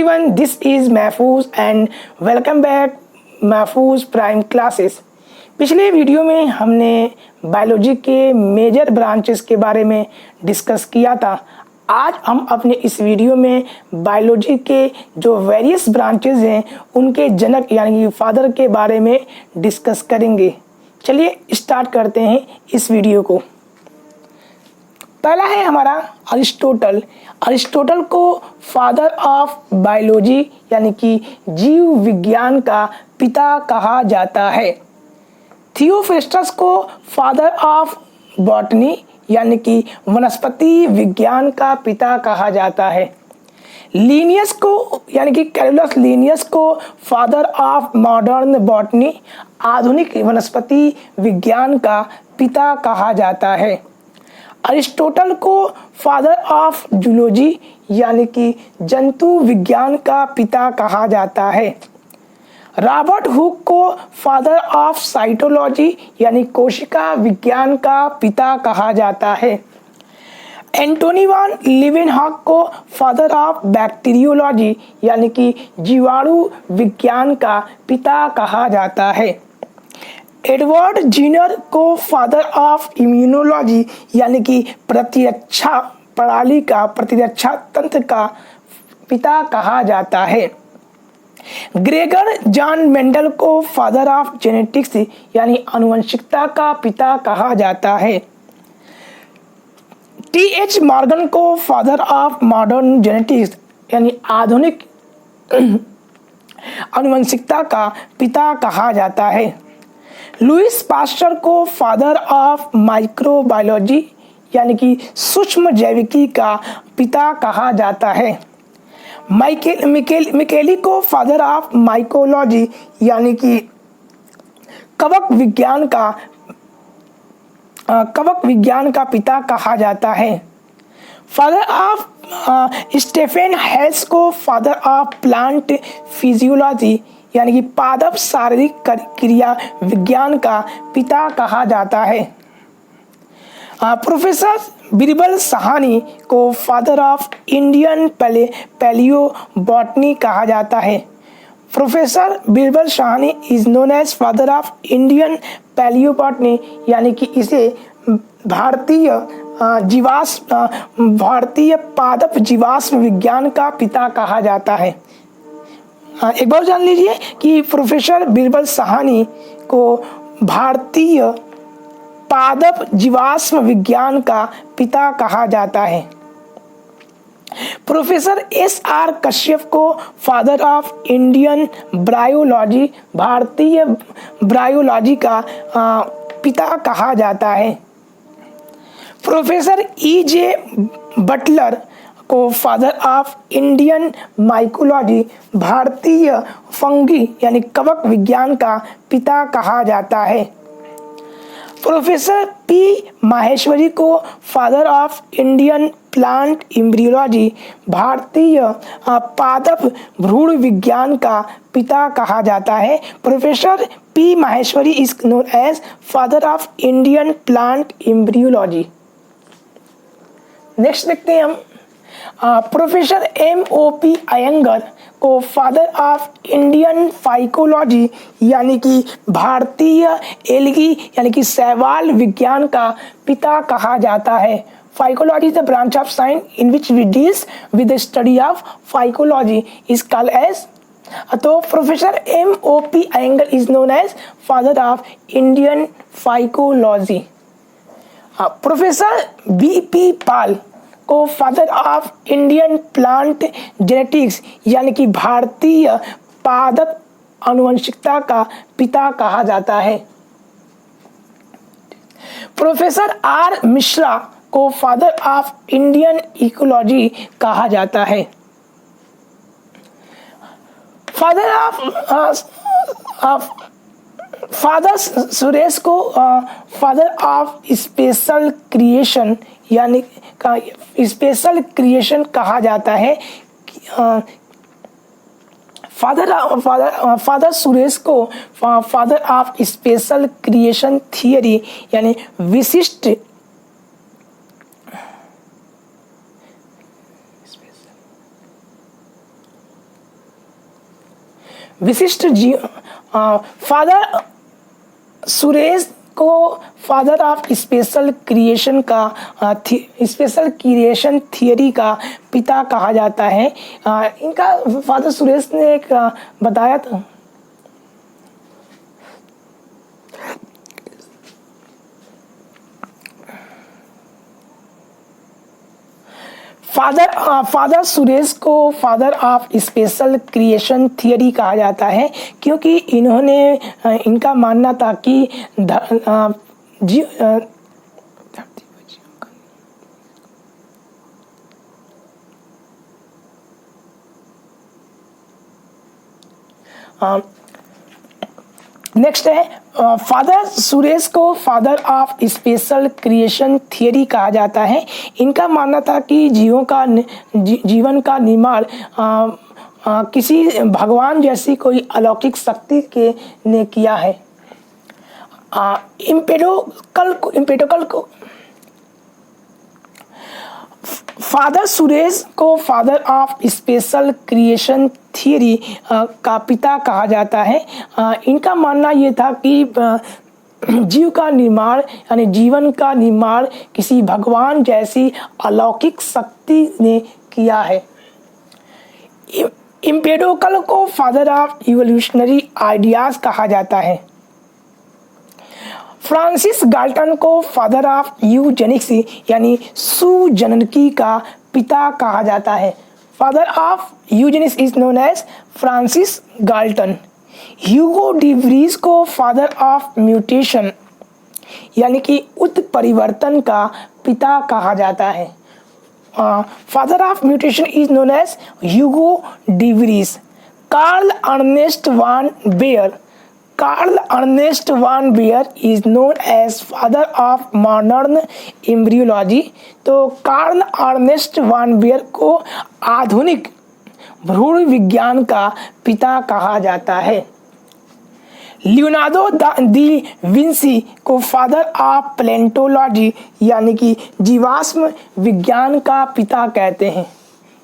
Everyone, this is महफूज and welcome back महफूज prime classes. पिछले वीडियो में हमने बायोलॉजी के मेजर ब्रांचेस के बारे में डिस्कस किया था। आज हम अपने इस वीडियो में बायोलॉजी के जो वेरियस ब्रांचेस हैं उनके जनक यानी फादर के बारे में डिस्कस करेंगे। चलिए स्टार्ट करते हैं इस वीडियो को। पहला है हमारा अरिस्टोटल। अरिस्टोटल को फादर ऑफ बायोलॉजी यानी कि जीव विज्ञान का पिता कहा जाता है। थियोफ्रेस्टस को फादर ऑफ बॉटनी यानी कि वनस्पति विज्ञान का पिता कहा जाता है। लिनियस को यानी कि कैरोलस लिनियस को फादर ऑफ मॉडर्न बॉटनी आधुनिक वनस्पति विज्ञान का पिता कहा जाता है। अरिस्टोटल को फादर ऑफ जूलॉजी यानी कि जंतु विज्ञान का पिता कहा जाता है। रॉबर्ट हुक को फादर ऑफ साइटोलॉजी यानी कोशिका विज्ञान का पिता कहा जाता है। एंटोनी वॉन लीवेनहॉक को फादर ऑफ बैक्टीरियोलॉजी यानी कि जीवाणु विज्ञान का पिता कहा जाता है। एडवर्ड जीनर को फादर ऑफ इम्यूनोलॉजी यानी कि प्रतिरक्षा प्रणाली का प्रतिरक्षा तंत्र का पिता कहा जाता है। ग्रेगर जॉन मेंडल को फादर ऑफ जेनेटिक्स यानी आनुवंशिकता का पिता कहा जाता है। टी.एच. मॉर्गन को फादर ऑफ मॉडर्न जेनेटिक्स यानी आधुनिक आनुवंशिकता का पिता कहा जाता है। लुइस पास्चर को फादर ऑफ माइक्रोबायोलॉजी यानी कि सूक्ष्म जैविकी का पिता कहा जाता है। मिकेली को फादर ऑफ माइकोलॉजी यानी कि कवक विज्ञान का पिता कहा जाता है। फादर ऑफ स्टेफेन हेल्स को फादर ऑफ प्लांट फिजियोलॉजी यानी कि पादप शारीरिक क्रिया विज्ञान का पिता कहा जाता है। प्रोफेसर बीरबल साहनी को father of Indian palaeobotany कहा जाता है। Professor Birbal Sahni is known as father of Indian palaeobotany यानी कि इसे भारतीय पादप जीवाश्म विज्ञान का पिता कहा जाता है। एक बार जान लीजिए कि प्रोफेसर बीरबल साहनी को भारतीय पादप जीवाश्म विज्ञान का पिता कहा जाता है। Professor S R. कश्यप को फादर ऑफ इंडियन ब्रायोलॉजी भारतीय ब्रायोलॉजी का पिता कहा जाता है। Professor E J. बटलर को फादर ऑफ इंडियन माइकोलॉजी भारतीय फंगी यानी कवक विज्ञान का पिता कहा जाता है। प्रोफेसर पी माहेश्वरी को father of Indian plant embryology भारतीय पादप भ्रूण विज्ञान का पिता कहा जाता है। Professor P Maheshwari is known as father of Indian plant embryology. Next देखते हैं हम प्रोफेसर M.O.P. अयंगर को फादर ऑफ इंडियन फाइकोलॉजी यानी कि भारतीय एल्गी यानी कि शैवाल विज्ञान का पिता कहा जाता है। Phycology is the branch of science in which we deals with the study of phycology is called as. तो professor M.O.P. Iyengar is known as father of Indian phycology. Professor B.P. Pal को father of Indian plant genetics यानी कि भारतीय पादप आनुवंशिकता का पिता कहा जाता है। प्रोफेसर आर मिश्रा को फादर ऑफ इंडियन इकोलॉजी कहा जाता है। फादर सुरेश को फादर ऑफ स्पेशल क्रिएशन यानी का स्पेशल क्रिएशन कहा जाता है। फादर सुरेश को father of special creation theory यानी विशिष्ट विशिष्ट जीव फादर सुरेश को father of special creation theory का पिता कहा जाता है। इनका फादर सुरेश ने एक बताया था। फादर सुरेश को father of special creation theory कहा जाता है क्योंकि इनका मानना था कि नेक्स्ट है फादर सुरेश को father of special creation theory कहा जाता है। इनका मानना था कि जीवन का निर्माण किसी भगवान जैसी कोई अलौकिक शक्ति ने किया है। इम्पेडोकल को फादर सुरेश को father of special creation theory का पिता कहा जाता है। इनका मानना ये था कि जीव का निर्माण यानी जीवन का निर्माण किसी भगवान जैसी अलौकिक शक्ति ने किया है। इम्पेडोकल को फादर ऑफ इवोल्यूशनरी आइडियाज कहा जाता है। फ्रांसिस गाल्टन को फादर ऑफ यूजेनिक्स यानी सुजनकी का पिता कहा जाता है। Father of eugenics is known as Francis Galton. Hugo de Vries को फादर ऑफ म्यूटेशन यानी कि उत्परिवर्तन का पिता कहा जाता है। Father of mutation is known as Hugo de Vries. Karl Ernst von Baer is known as father of modern embryology. तो कार्ल अर्नेस्ट वान बेयर को आधुनिक भ्रूण विज्ञान का पिता कहा जाता है। लियोनार्डो दी विंसी को फादर ऑफ पैलेंटोलॉजी यानी कि जीवाश्म विज्ञान का पिता कहते हैं।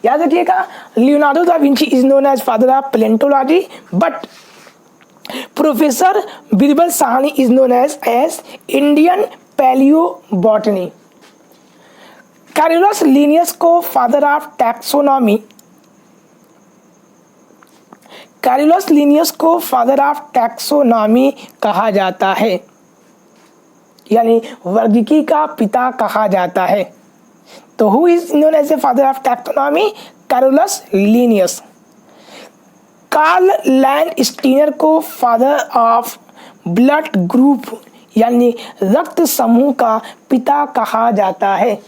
याद रखिएगा, Leonardo da Vinci is known as father of palaeontology, but professor Birbal Sahni is known as Indian palaeobotany. Carolus Linnaeus को फादर ऑफ टैक्सोनॉमी कहा जाता है यानी वर्गीकी का पिता कहा जाता है। तो who is known as a father of taxonomy? Carolus Linnaeus. Karl Landsteiner को फादर ऑफ ब्लड ग्रुप यानी रक्त समूह का पिता कहा जाता है।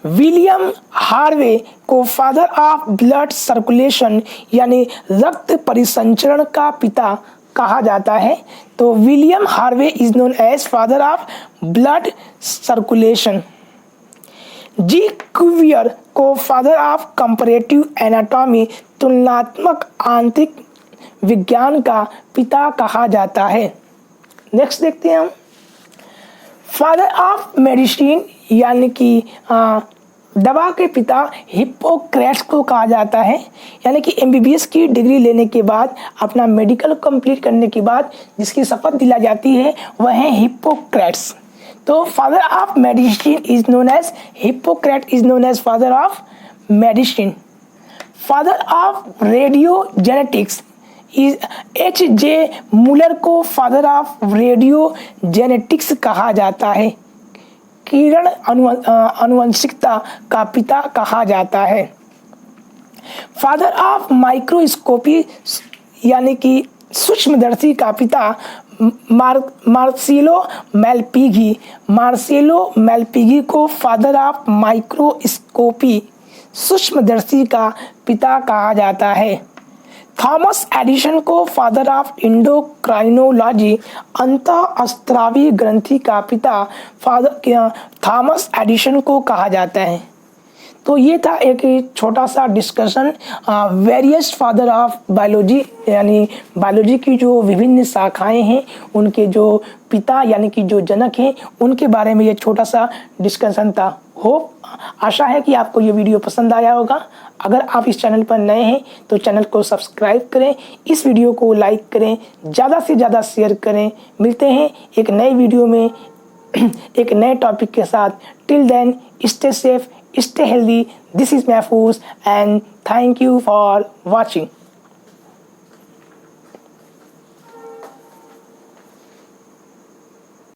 विलियम हार्वे को फादर ऑफ ब्लड सर्कुलेशन यानी रक्त परिसंचरण का पिता कहा जाता है। तो William Harvey is known as father of blood circulation. G Cuvier को फादर ऑफ कंपैरेटिव एनाटॉमी तुलनात्मक आंतरिक विज्ञान का पिता कहा जाता है। नेक्स्ट देखते हैं हम फादर ऑफ मेडिसिन यानी कि दवा के पिता हिप्पोक्रेट्स को कहा जाता है। यानी कि एमबीबीएस की डिग्री लेने के बाद अपना मेडिकल कंप्लीट करने के बाद जिसकी शपथ दिला जाती है वह है हिप्पोक्रेट्स। तो father of medicine is known as Hippocrates is known as father of medicine. Father of radio genetics is H.J. Muller को फादर ऑफ रेडियो जेनेटिक्स कहा जाता है। किरण अनुवंशिकता का पिता कहा जाता है। फादर ऑफ माइक्रोस्कोपी यानी कि सूक्ष्मदर्शी का पिता मार्सेलो मेलपिगी को फादर ऑफ माइक्रोस्कोपी सूक्ष्मदर्शी का पिता कहा जाता है। थॉमस एडिसन को फादर ऑफ इंडोक्राइनोलॉजी अंतःस्रावी ग्रंथि का पिता थॉमस एडिसन को कहा जाता है। तो ये था एक छोटा सा discussion various father of biology, यानी बायोलॉजी की जो विभिन्न शाखाएं हैं उनके जो पिता यानी कि जो जनक हैं उनके बारे में ये छोटा सा डिस्कशन था। होप आशा है कि आपको ये वीडियो पसंद आया होगा। अगर आप इस चैनल पर नए हैं तो चैनल को सब्सक्राइब करें, इस वीडियो को लाइक करें, ज़्यादा से ज़्यादा शेयर करें। मिलते हैं एक नए वीडियो में एक नए टॉपिक के साथ। Till then stay safe, stay healthy. This is Mahfouz and thank you for watching.